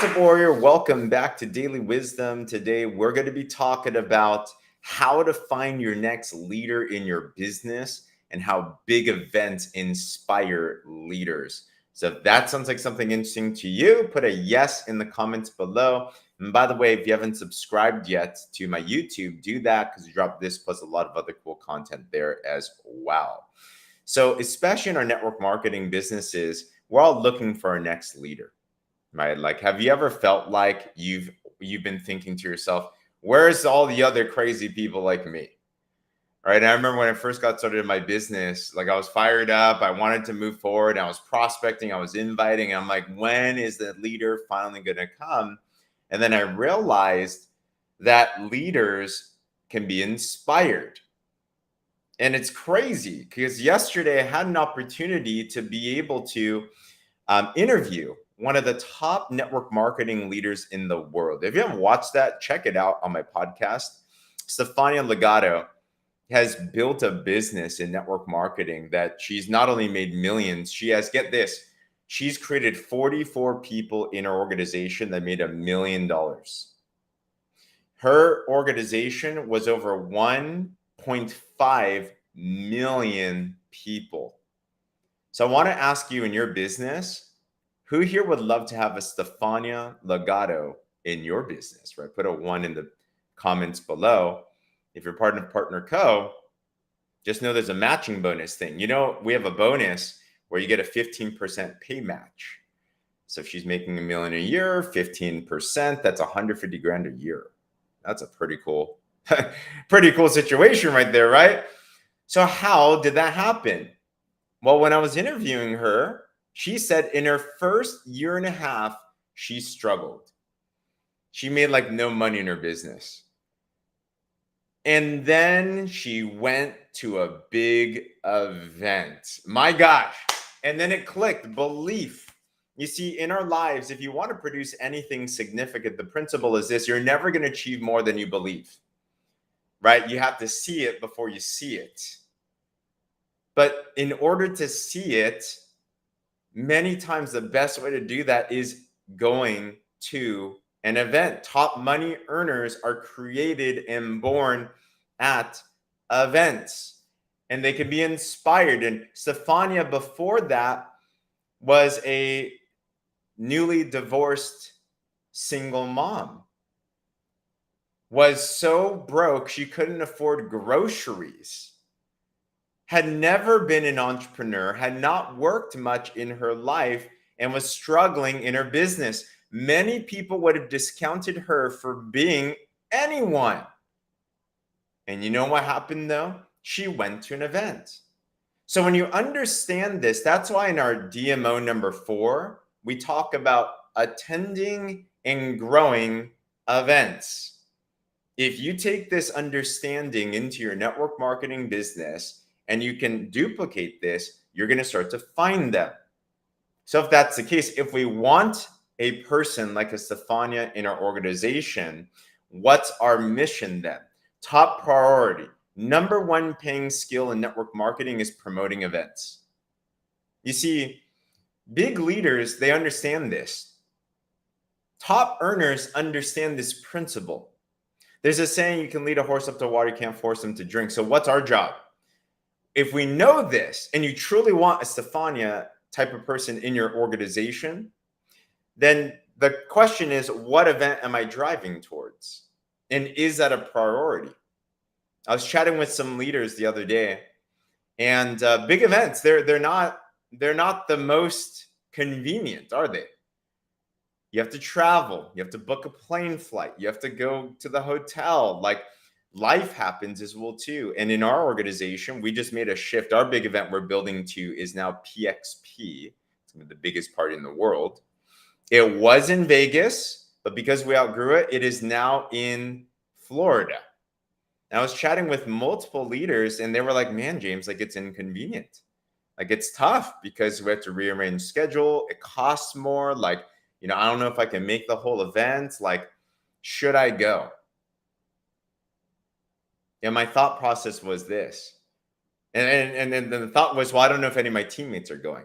What's up, warrior? Welcome back to Daily Wisdom. Today, we're going to be talking about how to find your next leader in your business and how big events inspire leaders. So, if that sounds like something interesting to you, put a yes in the comments below. And by the way, if you haven't subscribed yet to my YouTube, do that because we drop this plus a lot of other cool content there as well. So, especially in our network marketing businesses, we're all looking for our next leader. Right? Like, have you ever felt like you've been thinking to yourself, where's all the other crazy people like me? Right. And I remember when I first got started in my business, like I was fired up. I wanted to move forward. I was prospecting. I was inviting. I'm like, when is the leader finally going to come? And then I realized that leaders can be inspired. And it's crazy because yesterday I had an opportunity to be able to interview one of the top network marketing leaders in the world. If you haven't watched that, check it out on my podcast. Stefania Legato has built a business in network marketing that she's not only made millions, she has, get this, she's created 44 people in her organization that made $1 million. Her organization was over 1.5 million people. So I want to ask you, in your business, who here would love to have a Stefania Legato in your business, right? Put a 1 in the comments below. If you're part of Partner Co., just know there's a matching bonus thing. You know, we have a bonus where you get a 15% pay match. So if she's making $1 million a year, 15%, that's 150 grand a year. That's a pretty cool situation right there, right? So how did that happen? Well, when I was interviewing her, she said in her first year and a half, she struggled. She made like no money in her business. And then she went to a big event. My gosh. And then it clicked, belief. You see, in our lives, if you want to produce anything significant, the principle is this: you're never going to achieve more than you believe, right? You have to see it before you see it. But in order to see it, many times the best way to do that is going to an event. Top money earners are created and born at events, and they can be inspired. And Stefania, before that, was a newly divorced single mom, was so broke she couldn't afford groceries, had never been an entrepreneur, had not worked much in her life, and was struggling in her business. Many people would have discounted her for being anyone. And you know what happened though? She went to an event. So when you understand this, that's why in our DMO number 4, we talk about attending and growing events. If you take this understanding into your network marketing business and you can duplicate this, you're going to start to find them. So if that's the case, if we want a person like a Stefania in our organization, what's our mission then? Top priority, number 1 paying skill in network marketing is promoting events. You see, big leaders, they understand this. Top earners understand this principle. There's a saying, you can lead a horse up to water, you can't force them to drink. So what's our job? If we know this and you truly want a Stefania type of person in your organization, then the question is, what event am I driving towards? And is that a priority? I was chatting with some leaders the other day, and big events, they're not the most convenient, are they? You have to travel, you have to book a plane flight, you have to go to the hotel. Like, life happens as well too. And in our organization, we just made a shift. Our big event we're building to is now PXP. It's the biggest party in the world. It was in Vegas, but because we outgrew it, it is now in Florida. And I was chatting with multiple leaders and they were like, man, James, like, it's inconvenient. Like, it's tough because we have to rearrange schedule. It costs more. Like, you know, I don't know if I can make the whole event. Like, should I go? And my thought process was this. And then the thought was, well, I don't know if any of my teammates are going.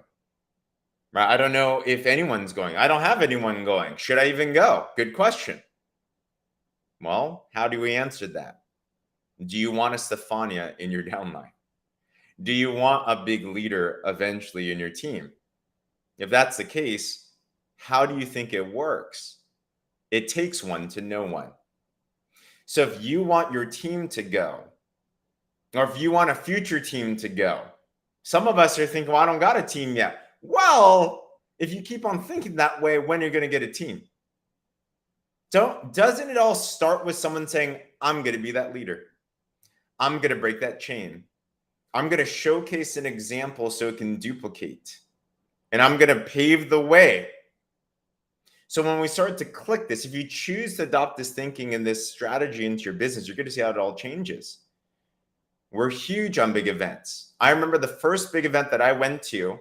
right? I don't know if anyone's going. I don't have anyone going. Should I even go? Good question. Well, how do we answer that? Do you want a Stefania in your downline? Do you want a big leader eventually in your team? If that's the case, how do you think it works? It takes one to know one. So if you want your team to go, or if you want a future team to go, some of us are thinking, well, I don't got a team yet. Well, if you keep on thinking that way, when are you going to get a team? Doesn't it all start with someone saying, I'm going to be that leader? I'm going to break that chain. I'm going to showcase an example so it can duplicate. And I'm going to pave the way. So when we start to click this, if you choose to adopt this thinking and this strategy into your business, you're going to see how it all changes. We're huge on big events. I remember the first big event that I went to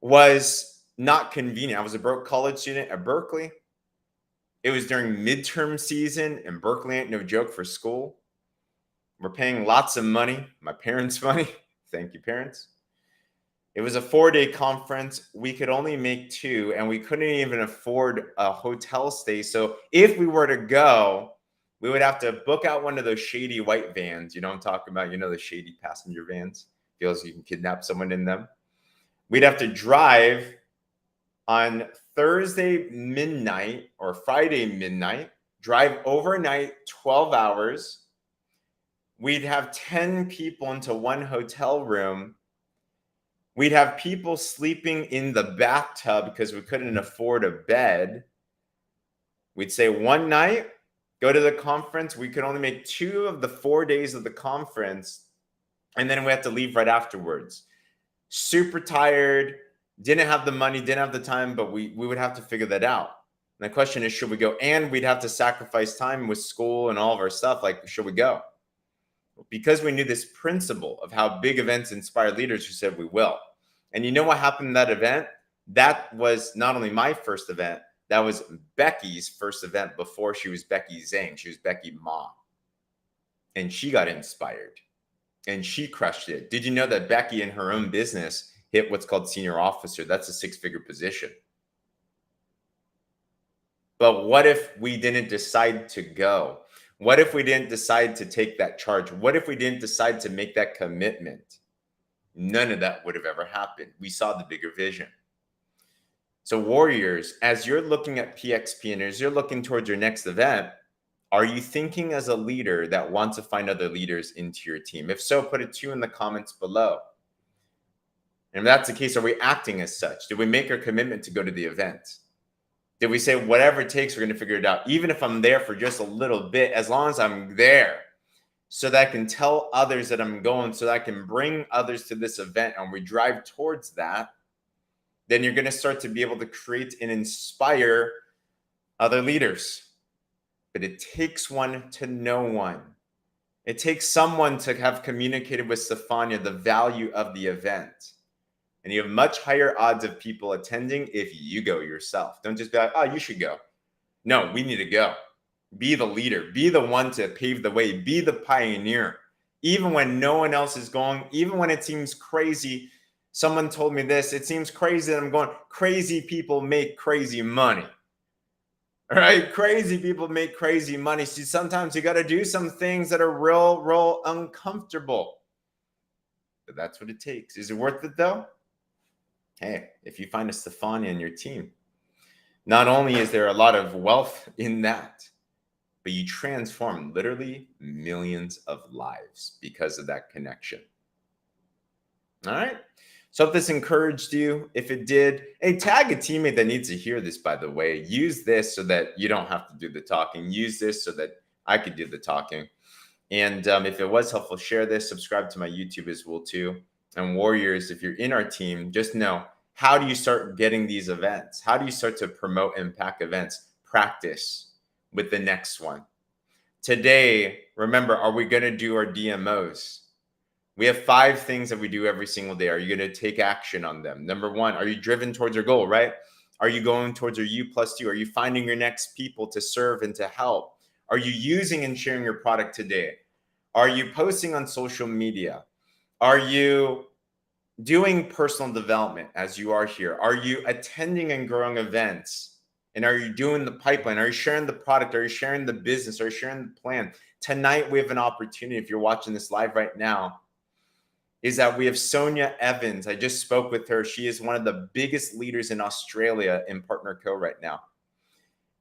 was not convenient. I was a broke college student at Berkeley. It was during midterm season, and Berkeley ain't no joke for school. We're paying lots of money, my parents' money. Thank you, parents. It was a 4-day conference. We could only make 2, and we couldn't even afford a hotel stay. So if we were to go, we would have to book out one of those shady white vans. You know what I'm talking about? You know, the shady passenger vans. Feels you can kidnap someone in them. We'd have to drive on Thursday midnight or Friday midnight, drive overnight 12 hours. We'd have 10 people into one hotel room. We'd have people sleeping in the bathtub because we couldn't afford a bed. We'd say one night, go to the conference. We could only make 2 of the 4 days of the conference. And then we had to leave right afterwards. Super tired, didn't have the money, didn't have the time, but we would have to figure that out. And the question is, should we go? And we'd have to sacrifice time with school and all of our stuff. Like, should we go? Because we knew this principle of how big events inspire leaders, who said we will. And you know what happened in that event? That was not only my first event, that was Becky's first event before she was Becky Zheng. She was Becky Ma. And she got inspired and she crushed it. Did you know that Becky in her own business hit what's called senior officer? That's a 6-figure position. But what if we didn't decide to go? What if we didn't decide to take that charge? What if we didn't decide to make that commitment? None of that would have ever happened. We saw the bigger vision. So warriors, as you're looking at PXP and as you're looking towards your next event, are you thinking as a leader that wants to find other leaders into your team? If so, put a 2 in the comments below. And if that's the case, are we acting as such? Did we make our commitment to go to the event? Did we say, whatever it takes, we're going to figure it out? Even if I'm there for just a little bit, as long as I'm there, so that I can tell others that I'm going, so that I can bring others to this event, and we drive towards that, then you're going to start to be able to create and inspire other leaders. But it takes one to know one. It takes someone to have communicated with Stefania the value of the event. And you have much higher odds of people attending if you go yourself. Don't just be like, oh, you should go. No, we need to go. Be the leader. Be the one to pave the way. Be the pioneer. Even when no one else is going, even when it seems crazy. Someone told me this. It seems crazy that I'm going. Crazy people make crazy money. All right? Crazy people make crazy money. See, sometimes you got to do some things that are real uncomfortable. But that's what it takes. Is it worth it, though? Hey, if you find a Stefania in your team, not only is there a lot of wealth in that, but you transform literally millions of lives because of that connection. All right. So if this encouraged you, if it did, hey, tag a teammate that needs to hear this, by the way. Use this so that you don't have to do the talking. Use this so that I could do the talking. And if it was helpful, share this, subscribe to my YouTube as well too. And warriors, if you're in our team, just know, how do you start getting these events? How do you start to promote and pack events? Practice with the next one. Today, remember, are we going to do our DMOs? We have 5 things that we do every single day. Are you going to take action on them? Number 1, are you driven towards your goal, right? Are you going towards your U+2? Are you finding your next people to serve and to help? Are you using and sharing your product today? Are you posting on social media? Are you doing personal development as you are here? Are you attending and growing events? And are you doing the pipeline? Are you sharing the product? Are you sharing the business? Are you sharing the plan? Tonight, we have an opportunity, if you're watching this live right now, is that we have Sonia Evans. I just spoke with her. She is one of the biggest leaders in Australia in Partner Co right now.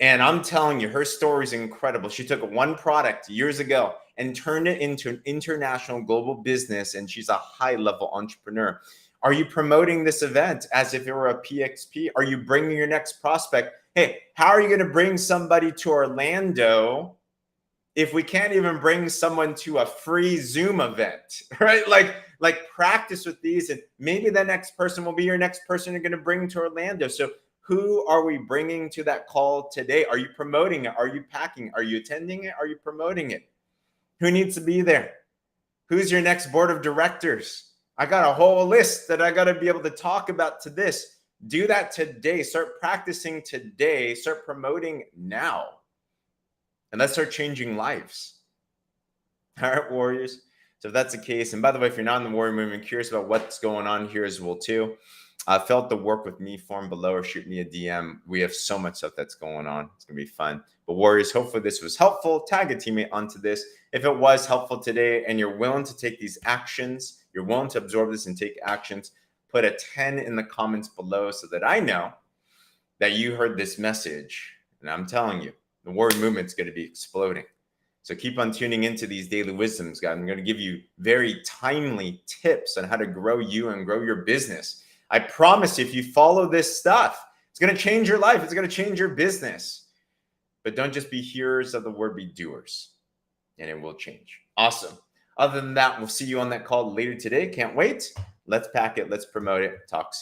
And I'm telling you, her story is incredible. She took one product years ago and turned it into an international global business, and she's a high-level entrepreneur. Are you promoting this event as if it were a PXP? Are you bringing your next prospect? Hey, how are you going to bring somebody to Orlando if we can't even bring someone to a free Zoom event, right? Like practice with these, and maybe the next person will be your next person you're going to bring to Orlando. So who are we bringing to that call today? Are you promoting it? Are you packing? Are you attending it? Are you promoting it? Who needs to be there? Who's your next board of directors? I got a whole list that I got to be able to talk about to this. Do that today. Start practicing today. Start promoting now. And let's start changing lives. All right, warriors. So if that's the case, and by the way, if you're not in the warrior movement, curious about what's going on here as well too, fill out the work with me form below or shoot me a DM. We have so much stuff that's going on. It's going to be fun. But warriors, hopefully this was helpful. Tag a teammate onto this. If it was helpful today and you're willing to take these actions, you're willing to absorb this and take actions, put a 10 in the comments below so that I know that you heard this message. And I'm telling you, the warrior movement's going to be exploding. So keep on tuning into these daily wisdoms, guys. I'm going to give you very timely tips on how to grow you and grow your business. I promise you, if you follow this stuff, it's going to change your life. It's going to change your business. But don't just be hearers of the word, be doers, and it will change. Awesome. Other than that, we'll see you on that call later today. Can't wait. Let's pack it. Let's promote it. Talk soon.